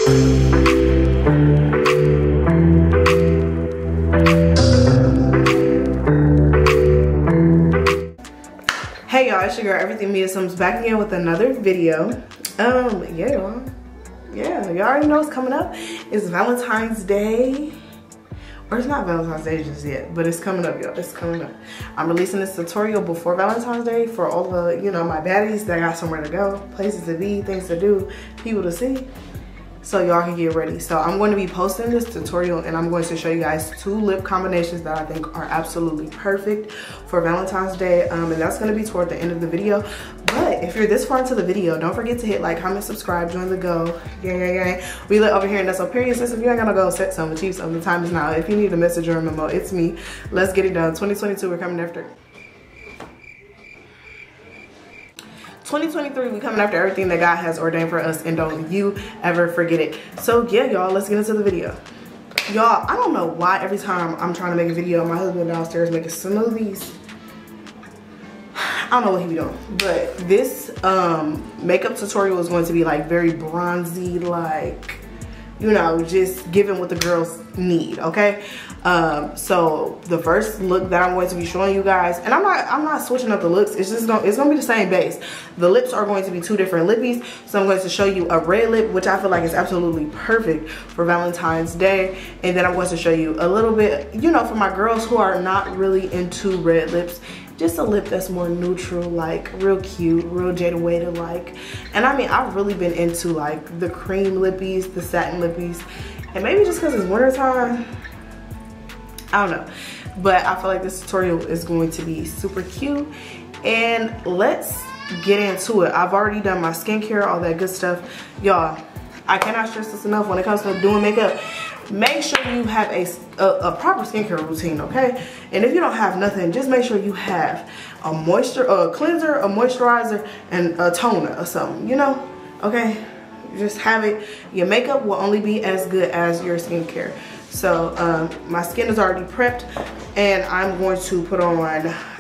Hey y'all, it's your girl Everything Miah. So I'm back again with another video. Yeah, y'all. Yeah, y'all already know what's coming up. It's Valentine's Day. Or it's not Valentine's Day just yet, but it's coming up, y'all. It's coming up. I'm releasing this tutorial before Valentine's Day for all the, you know, my baddies that got somewhere to go, places to be, things to do, people to see. So y'all can get ready. So I'm going to be posting this tutorial and I'm going to show you guys 2 lip combinations that I think are absolutely perfect for Valentine's Day. And that's going to be toward the end of the video. But if you're this far into the video, don't forget to hit like, comment, subscribe, join the go. Yeah. We lit over here and that's so period. Sis, if you ain't gonna go set some, achieve some, the time is now. If you need a message or a memo, it's me. Let's get it done. 2022, we're coming after. 2023, we coming after everything that God has ordained for us, and don't you ever forget it. So yeah, y'all, let's get into the video. Y'all, I don't know why every time I'm trying to make a video, my husband downstairs making smoothies. I don't know what he be doing, but this makeup tutorial is going to be like very bronzy, like, you know, just giving what the girls need, okay? So the first look that I'm going to be showing you guys, and I'm not switching up the looks, it's gonna be the same base. The lips are going to be 2 different lippies. So I'm going to show you a red lip, which I feel like is absolutely perfect for Valentine's Day. And then I'm going to show you a little bit, you know, for my girls who are not really into red lips, just a lip that's more neutral, like real cute, real Jada Waiter like. And I mean, I've really been into like the cream lippies, the satin lippies, and maybe just because it's wintertime, I don't know. But I feel like this tutorial is going to be super cute. And let's get into it. I've already done my skincare, all that good stuff. Y'all, I cannot stress this enough when it comes to doing makeup. Make sure you have a proper skincare routine, okay? And if you don't have nothing, just make sure you have a cleanser, a moisturizer, and a toner or something, you know? Okay? Just have it. Your makeup will only be as good as your skincare. So my skin is already prepped, and I'm going to put on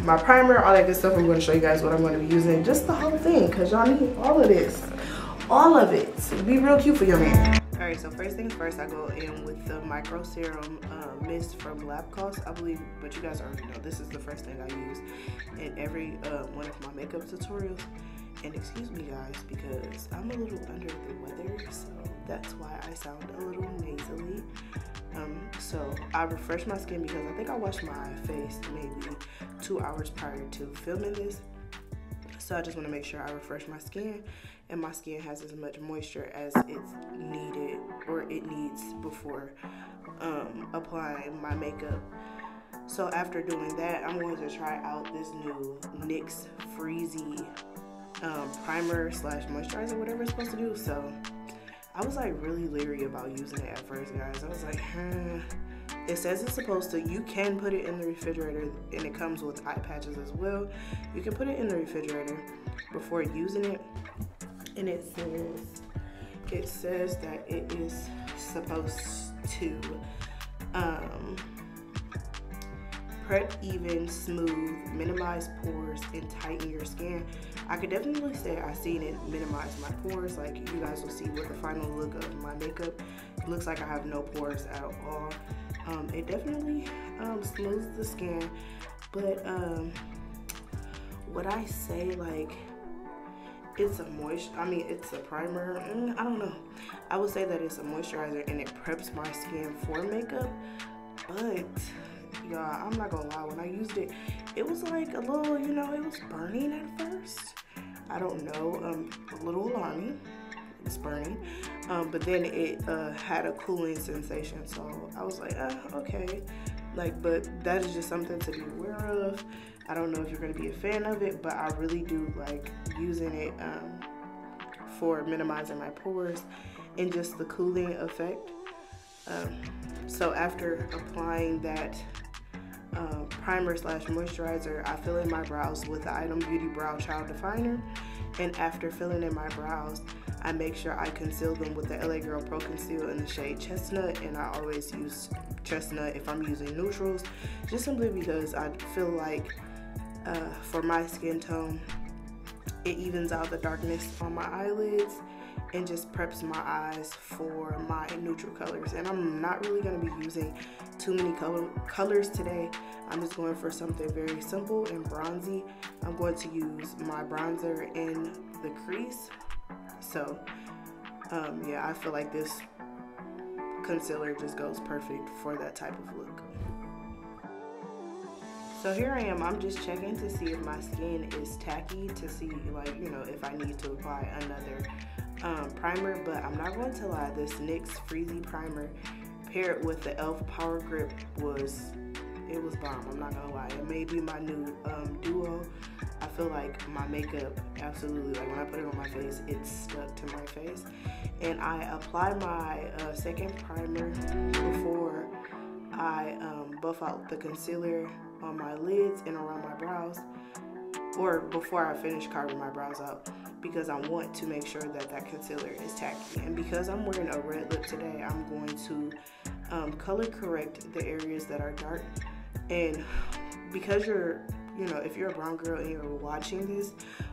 my primer, all that good stuff. I'm going to show you guys what I'm going to be using, just the whole thing, because y'all need all of this. All of it. Be real cute for your man. Alright, so first things first, I go in with the micro serum mist from Lacoste, I believe, but you guys already know this is the first thing I use in every one of my makeup tutorials. And excuse me guys, because I'm a little under the weather, so that's why I sound a little nasally. So I refresh my skin because I think I washed my face maybe 2 hours prior to filming this. So I just want to make sure I refresh my skin, and my skin has as much moisture as it's needed, or it needs, before applying my makeup. So after doing that, I'm going to try out this new NYX Freezy primer slash moisturizer, whatever it's supposed to do. So I was like really leery about using it at first, guys. I was like, It says it's supposed to, you can put it in the refrigerator, and it comes with eye patches as well. You can put it in the refrigerator before using it, and it says that it is supposed to prep even, smooth, minimize pores, and tighten your skin. I could definitely say I've seen it minimize my pores. Like, you guys will see with the final look of my makeup, it looks like I have no pores at all. It definitely smooths the skin, but would I say like it's a it's a primer? I don't know. I would say that it's a moisturizer and it preps my skin for makeup, but y'all, I'm not gonna lie, when I used it, it was like a little, you know, it was burning at first. I don't know, a little alarming. It's burning, but then it had a cooling sensation, so I was like, okay, like, but that is just something to be aware of. I don't know if you're going to be a fan of it, but I really do like using it for minimizing my pores and just the cooling effect. So after applying that primer slash moisturizer, I fill in my brows with the Item Beauty Brow Child Definer, and after filling in my brows, I make sure I conceal them with the LA Girl Pro Conceal in the shade Chestnut, and I always use Chestnut if I'm using neutrals, just simply because I feel like for my skin tone, it evens out the darkness on my eyelids and just preps my eyes for my neutral colors. And I'm not really going to be using too many colors today. I'm just going for something very simple and bronzy. I'm going to use my bronzer in the crease. So yeah, I feel like this concealer just goes perfect for that type of look. So here I am, I'm just checking to see if my skin is tacky, to see, like, you know, if I need to apply another primer. But I'm not going to lie, this NYX Freezy primer paired with the e.l.f. Power Grip was bomb. I'm not gonna lie, it may be my new duo. I feel like my makeup absolutely, like when I put it on my face, it's stuck to my face. And I apply my second primer before I buff out the concealer on my lids and around my brows, or before I finish carving my brows out, because I want to make sure that that concealer is tacky. And because I'm wearing a red lip today, I'm going to color correct the areas that are dark. And because you're, you know, if you're a brown girl and you're watching this,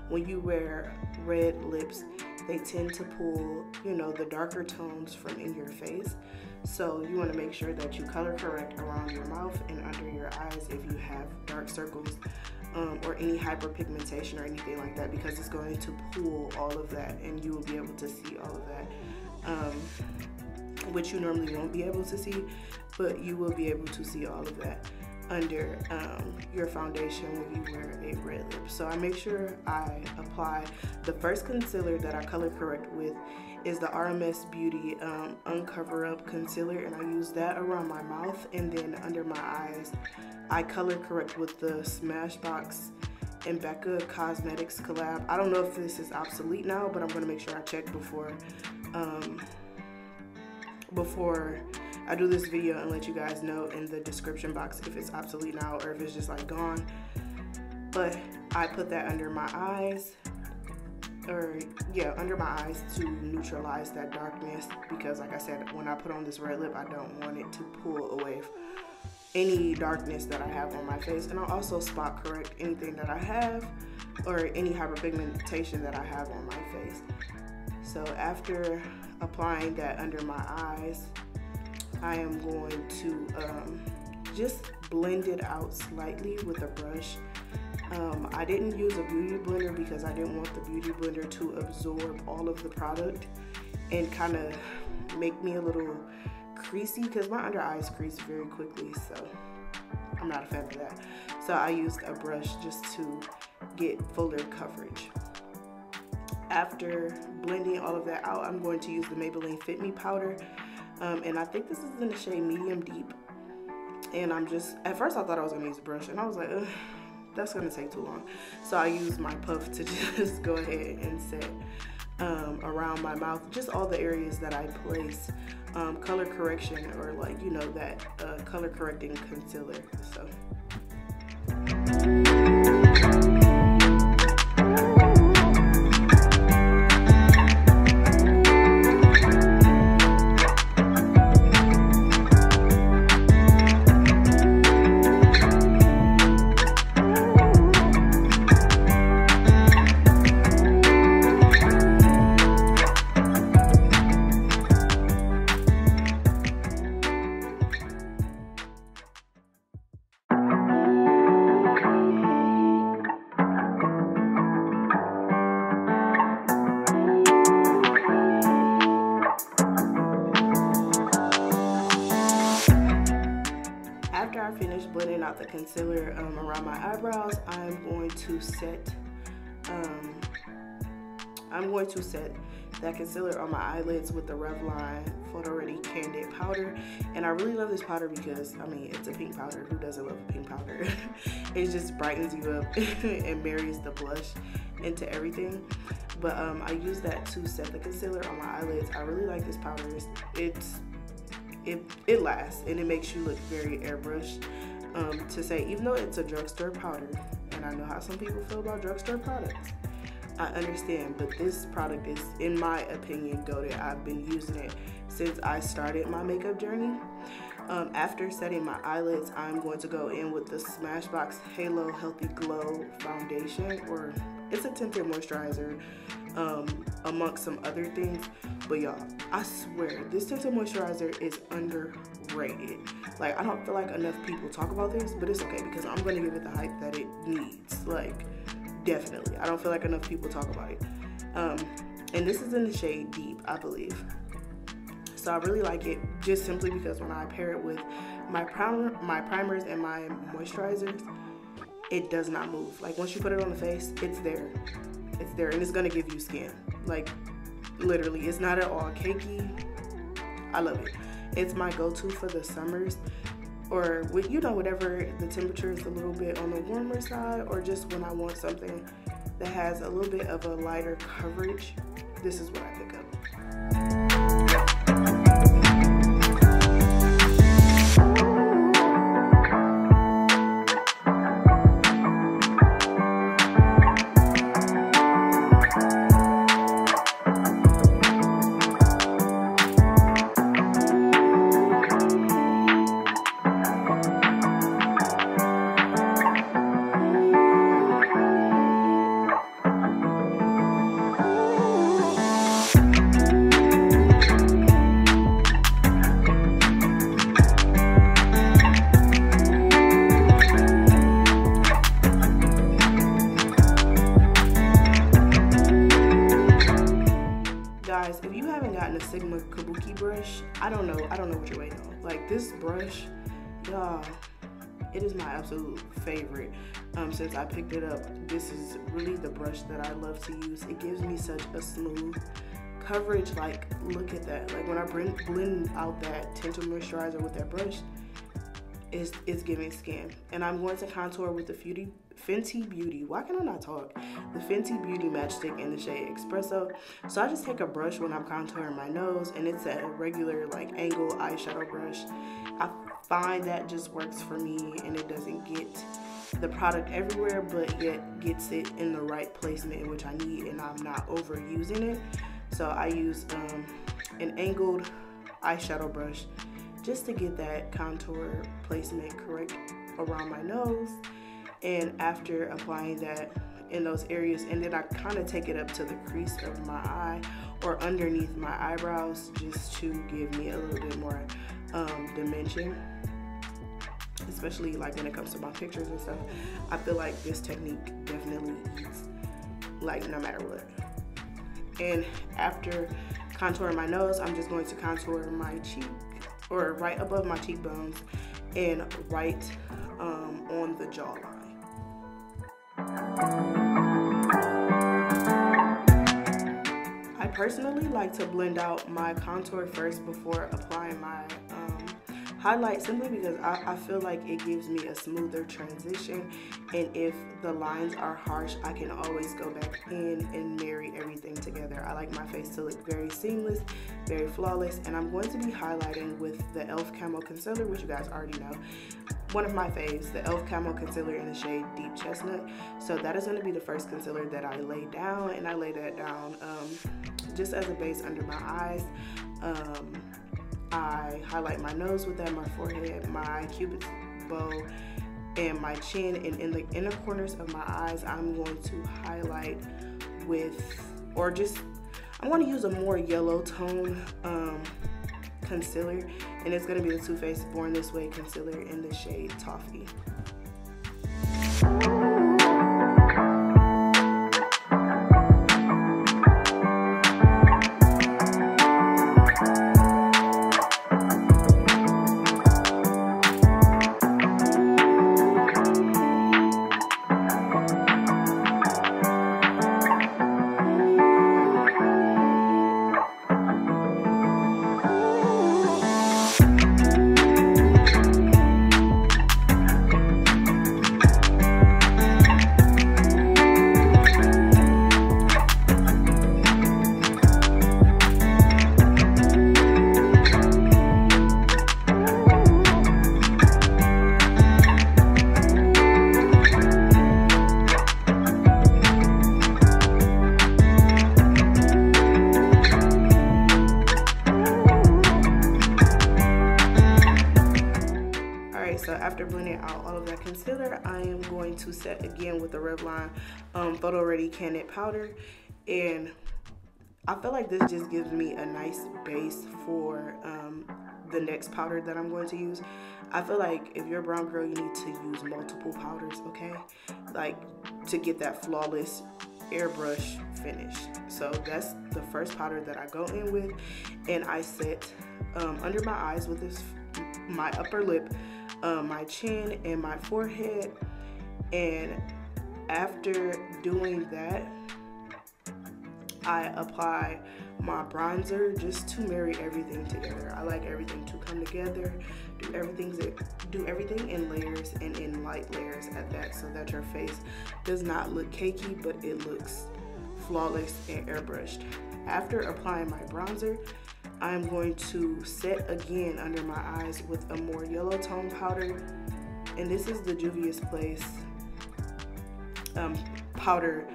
when you wear red lips, they tend to pull, you know, the darker tones from in your face. So you want to make sure that you color correct around your mouth and under your eyes if you have dark circles or any hyperpigmentation or anything like that, because it's going to pull all of that and you will be able to see all of that, which you normally won't be able to see, but you will be able to see all of that under your foundation when you wear a red lip. So I make sure I apply the first concealer that I color correct with is the RMS Beauty Uncover Up Concealer, and I use that around my mouth, and then under my eyes I color correct with the Smashbox and Becca Cosmetics collab. I don't know if this is obsolete now, but I'm gonna make sure I check before I do this video and let you guys know in the description box if it's obsolete now or if it's just like gone. But I put that under my eyes, or yeah, under my eyes to neutralize that darkness, because like I said, when I put on this red lip, I don't want it to pull away any darkness that I have on my face. And I'll also spot correct anything that I have or any hyperpigmentation that I have on my face. So after applying that under my eyes, I am going to just blend it out slightly with a brush. I didn't use a beauty blender because I didn't want the beauty blender to absorb all of the product and kind of make me a little creasy, because my under eyes crease very quickly, so I'm not a fan of that. So I used a brush just to get fuller coverage. After blending all of that out, I'm going to use the Maybelline Fit Me powder. And I think this is in the shade Medium Deep. And I'm just, at first I thought I was gonna use a brush, and I was like, ugh, that's gonna take too long. So I used my puff to just go ahead and set around my mouth, just all the areas that I place color correction, or like, you know, that color correcting concealer. So. After I finish blending out the concealer around my eyebrows, I'm going to set that concealer on my eyelids with the Revlon Photo Ready Candid powder. And I really love this powder because, I mean, it's a pink powder. Who doesn't love a pink powder? It just brightens you up and marries the blush into everything. But I use that to set the concealer on my eyelids. I really like this powder. It lasts, and it makes you look very airbrushed. To say, even though it's a drugstore powder, and I know how some people feel about drugstore products, I understand, but this product is, in my opinion, goated. I've been using it since I started my makeup journey. After setting my eyelids, I'm going to go in with the Smashbox Halo Healthy Glow Foundation, or It's a tinted moisturizer amongst some other things. But y'all, I swear, this tinted moisturizer is underrated. Like, I don't feel like enough people talk about this, but it's okay because I'm going to give it the hype that it needs. Like, definitely. I don't feel like enough people talk about it. And this is in the shade Deep, I believe. So I really like it just simply because when I pair it with my primers and my moisturizers, it does not move. Like, once you put it on the face, it's there. It's there, and it's gonna give you skin. Like, literally, it's not at all cakey. I love it. It's my go-to for the summers, or with, you know, whatever the temperature is a little bit on the warmer side, or just when I want something that has a little bit of a lighter coverage. This is what I pick up. Guys, if you haven't gotten a Sigma Kabuki brush, I don't know what you're waiting on. Like, this brush, y'all, it is my absolute favorite. Since I picked it up, this is really the brush that I love to use. It gives me such a smooth coverage. Like, look at that. Like, when I blend out that tinted moisturizer with that brush, it's giving skin. And I'm going to contour with the Fenty Beauty, why can I not talk? The Fenty Beauty Matchstick in the shade Espresso. So I just take a brush when I'm contouring my nose, and it's a regular like angle eyeshadow brush. I find that just works for me, and it doesn't get the product everywhere, but yet gets it in the right placement in which I need, and I'm not overusing it. So I use an angled eyeshadow brush just to get that contour placement correct around my nose. And after applying that in those areas, and then I kind of take it up to the crease of my eye or underneath my eyebrows, just to give me a little bit more dimension, especially like when it comes to my pictures and stuff. I feel like this technique definitely eats, like, no matter what. And after contouring my nose, I'm just going to contour my cheek, or right above my cheekbones, and right on the jawline. I personally like to blend out my contour first before applying my highlight, simply because I feel like it gives me a smoother transition, and if the lines are harsh, I can always go back in and marry everything together. I like my face to look very seamless, very flawless, and I'm going to be highlighting with the e.l.f. Camo Concealer, which you guys already know. One of my faves, the e.l.f. Camo Concealer in the shade Deep Chestnut. So that is going to be the first concealer that I lay down, and I lay that down just as a base under my eyes. I highlight my nose with that, my forehead, my cupid's bow, and my chin, and in the inner corners of my eyes, I'm going to highlight with, or just, I'm going to use a more yellow tone concealer, and it's going to be the Too Faced Born This Way concealer in the shade Toffee. So after blending out all of that concealer, I am going going to set again with the Revlon Photo Ready Candid Powder. And I feel like this just gives me a nice base for the next powder that I'm going to use. I feel like if you're a brown girl, you need to use multiple powders, okay? Like, to get that flawless airbrush finish. So that's the first powder that I go in with, and I set under my eyes with this, my upper lip, my chin, and my forehead. And after doing that, I apply my bronzer just to marry everything together. I like everything to come together, do everything in layers and in light layers at that, so that your face does not look cakey, but it looks flawless and airbrushed. After applying my bronzer, I'm going to set again under my eyes with a more yellow tone powder, and this is the Juvia's Place powder,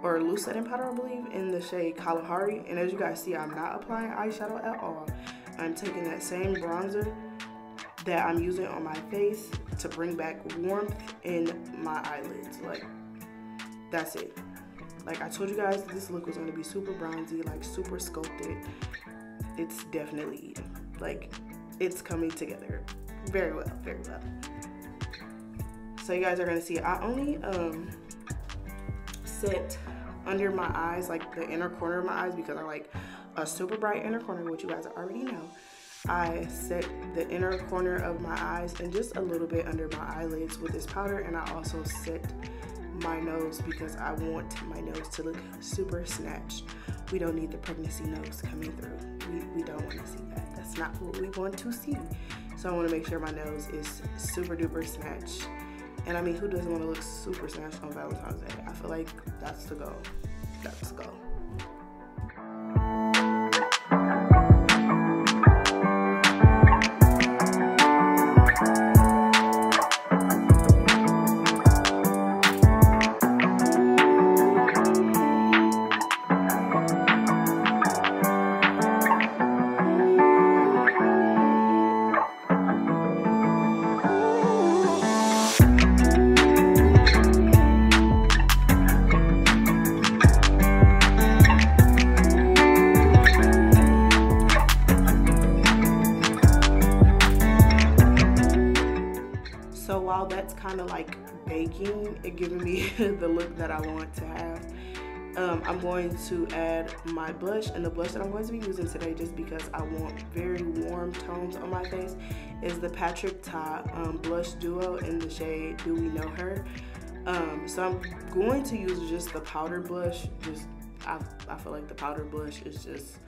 or loose setting powder, I believe, in the shade Kalahari. And as you guys see, I'm not applying eyeshadow at all. I'm taking that same bronzer that I'm using on my face to bring back warmth in my eyelids. Like, that's it. Like I told you guys, this look was going to be super bronzy, like super sculpted. It's definitely eating. Like, it's coming together very well, very well. So you guys are going to see, I only set under my eyes, like the inner corner of my eyes, because I like a super bright inner corner, which you guys already know. I set the inner corner of my eyes and just a little bit under my eyelids with this powder, and I also set my nose because I want my nose to look super snatched. We don't need the pregnancy nose coming through. We don't want to see that. That's not what we want to see. So I want to make sure my nose is super duper snatched. And I mean, who doesn't want to look super snatched on Valentine's Day? I feel like that's the goal. That's the goal. So while that's kind of like baking and giving me the look that I want to have, I'm going to add my blush. And the blush that I'm going to be using today, just because I want very warm tones on my face, is the Patrick Ta Blush Duo in the shade Do We Know Her. So I'm going to use just the powder blush. I feel like the powder blush is just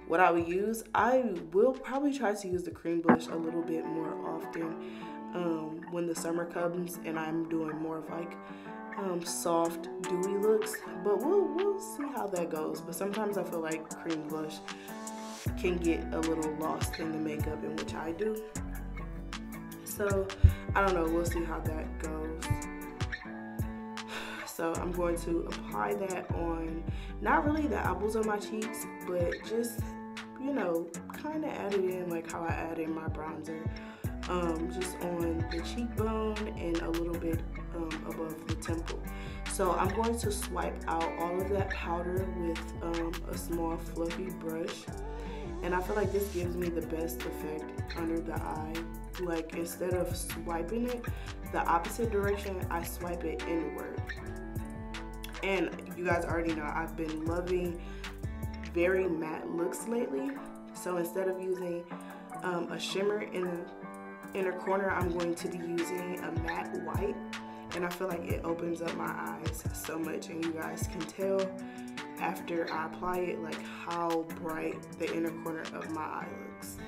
what I would use. I will probably try to use the cream blush a little bit more often when the summer comes and I'm doing more of like soft dewy looks, but we'll see how that goes. But sometimes I feel like cream blush can get a little lost in the makeup, in which I do. So I don't know, we'll see how that goes. So I'm going to apply that on, not really the apples of my cheeks, but just, you know, kind of add it in like how I add in my bronzer. Just on the cheekbone and a little bit above the temple. So I'm going to swipe out all of that powder with a small fluffy brush, and I feel like this gives me the best effect under the eye. Like, instead of swiping it the opposite direction, I swipe it inward. And you guys already know I've been loving very matte looks lately, so instead of using a shimmer in the inner corner, I'm going to be using a matte white, and I feel like it opens up my eyes so much, and you guys can tell after I apply it like how bright the inner corner of my eye looks.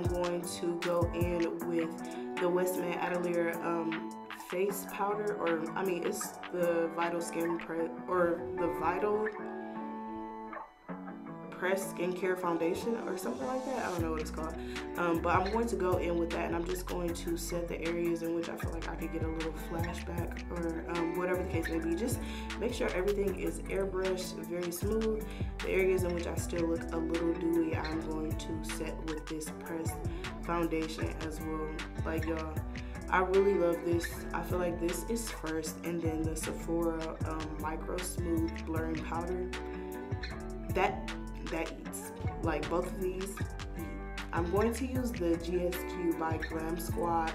am going to go in with the Westman Atelier face powder, or I mean it's the Vital Skin Press, or the Vital Press Skincare Foundation or something like that. I don't know what it's called, but I'm going to go in with that, and I'm just going to set the areas in which I feel like I could get a little flashback, or whatever the case may be. Just make sure everything is airbrushed, very smooth. The areas in which I still look a little dewy, I'm going to set with this pressed foundation as well. Like, y'all, I really love this. I feel like this is first, and then the Sephora Micro Smooth Blurring Powder. That eats. Like, both of these eat. I'm going to use the GSQ by Glam Squad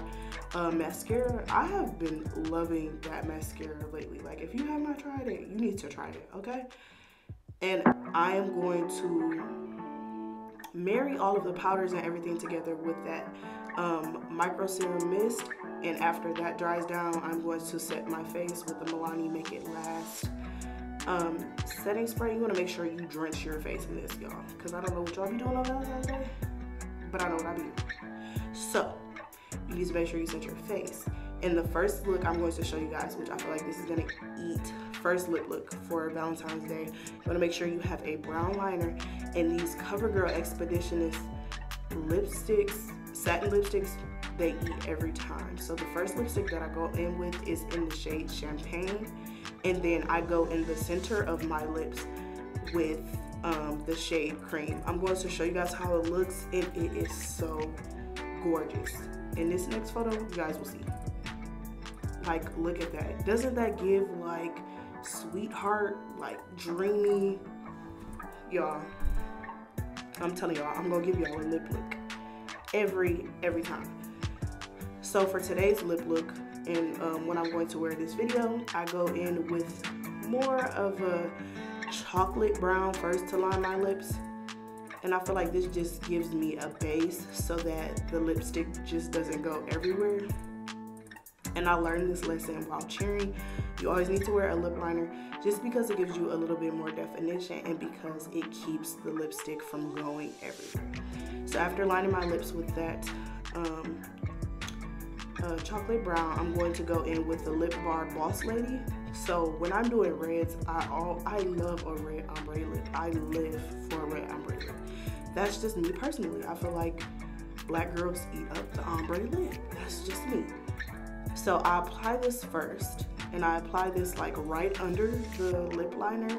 mascara. I have been loving that mascara lately. Like, if you have not tried it, you need to try it, okay? And I am going to marry all of the powders and everything together with that micro serum mist, and after that dries down, I'm going to set my face with the Milani Make It Last setting spray. You want to make sure you drench your face in this, y'all, because I don't know what y'all be doing on Valentine's Day, but I know what I be doing. So you need to make sure you set your face. And the first look I'm going to show you guys, which I feel like this is going to eat, first lip look for Valentine's Day, you want to make sure you have a brown liner and these CoverGirl Expeditionist lipsticks, satin lipsticks. They eat every time. So the first lipstick that I go in with is in the shade Champagne, and then I go in the center of my lips with the shade Cream. I'm going to show you guys how it looks, and it is so gorgeous. In this next photo, you guys will see. Like, look at that. Doesn't that give like sweetheart, like dreamy? Y'all, I'm telling y'all, I'm gonna give y'all a lip look every time. So for today's lip look, and when I'm going to wear this video, I go in with more of a chocolate brown first to line my lips. And I feel like this just gives me a base so that the lipstick just doesn't go everywhere. And I learned this lesson while cheering. You always need to wear a lip liner just because it gives you a little bit more definition and because it keeps the lipstick from going everywhere. So after lining my lips with that chocolate brown, I'm going to go in with the Lip Bar Boss Lady. So when I'm doing reds, I love a red ombre lip. I live for a red ombre lip. That's just me personally. I feel like black girls eat up the ombre lip. That's just me. So I apply this first, and I apply this like right under the lip liner,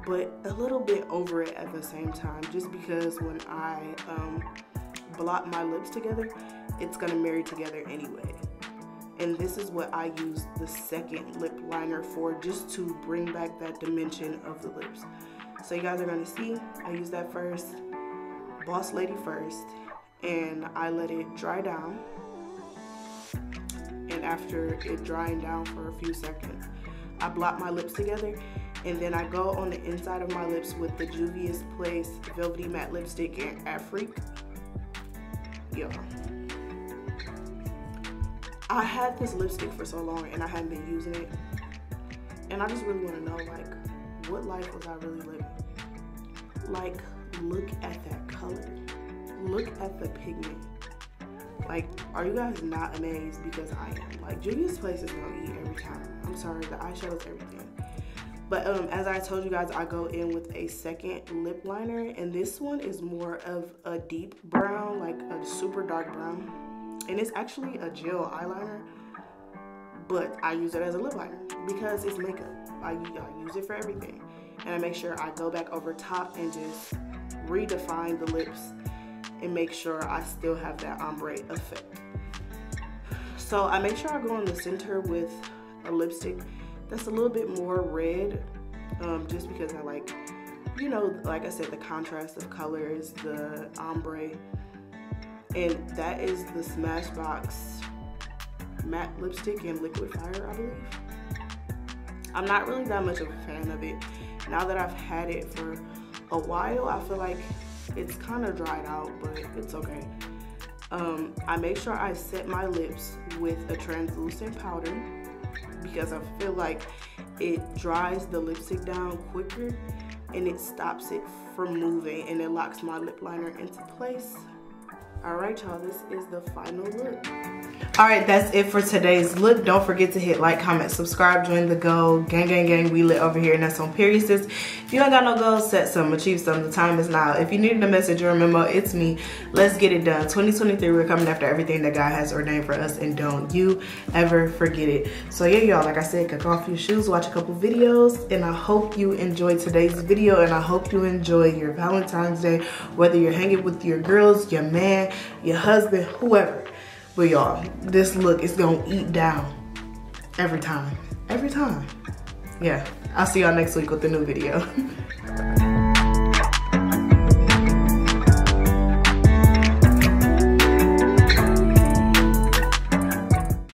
but a little bit over it at the same time, just because when I blot my lips together, it's gonna marry together anyway. And this is what I use the second lip liner for, just to bring back that dimension of the lips. So you guys are gonna see, I use that first, Boss Lady first, and I let it dry down. And after it drying down for a few seconds, I blot my lips together, and then I go on the inside of my lips with the Juvia's Place Velvety Matte Lipstick in Afrique. Yeah. I had this lipstick for so long and I hadn't been using it, and I just really want to know, like, what life was I really living? Like, look at that color, look at the pigment. Like, are you guys not amazed? Because I am. Like, Juvia's Place is gonna eat every time. I'm sorry, the eyeshadow's everything. But as I told you guys, I go in with a second lip liner, and this one is more of a deep brown, like a super dark brown. And it's actually a gel eyeliner, but I use it as a lip liner because it's makeup. I use it for everything. And I make sure I go back over top and just redefine the lips and make sure I still have that ombre effect. So I make sure I go in the center with a lipstick that's a little bit more red, just because I like, you know, like I said, the contrast of colors, the ombre. And that is the Smashbox matte lipstick in Liquid Fire, I believe. I'm not really that much of a fan of it. Now that I've had it for a while, I feel like it's kind of dried out, but it's okay. I make sure I set my lips with a translucent powder because I feel like it dries the lipstick down quicker and it stops it from moving, and it locks my lip liner into place. All right, y'all, this is the final look. All right, that's it for today's look. Don't forget to hit like, comment, subscribe, join the goal. Gang, gang, gang, we lit over here, and that's on period, sis. If you ain't got no goals, set some, achieve some. The time is now. If you needed a message or a memo, it's me. Let's get it done. 2023, we're coming after everything that God has ordained for us, and don't you ever forget it. So yeah, y'all, like I said, kick off your shoes, watch a couple videos, and I hope you enjoyed today's video, and I hope you enjoy your Valentine's Day, whether you're hanging with your girls, your man, your husband, whoever. But y'all, this look is gonna eat down every time. Yeah, I'll see y'all next week with a new video.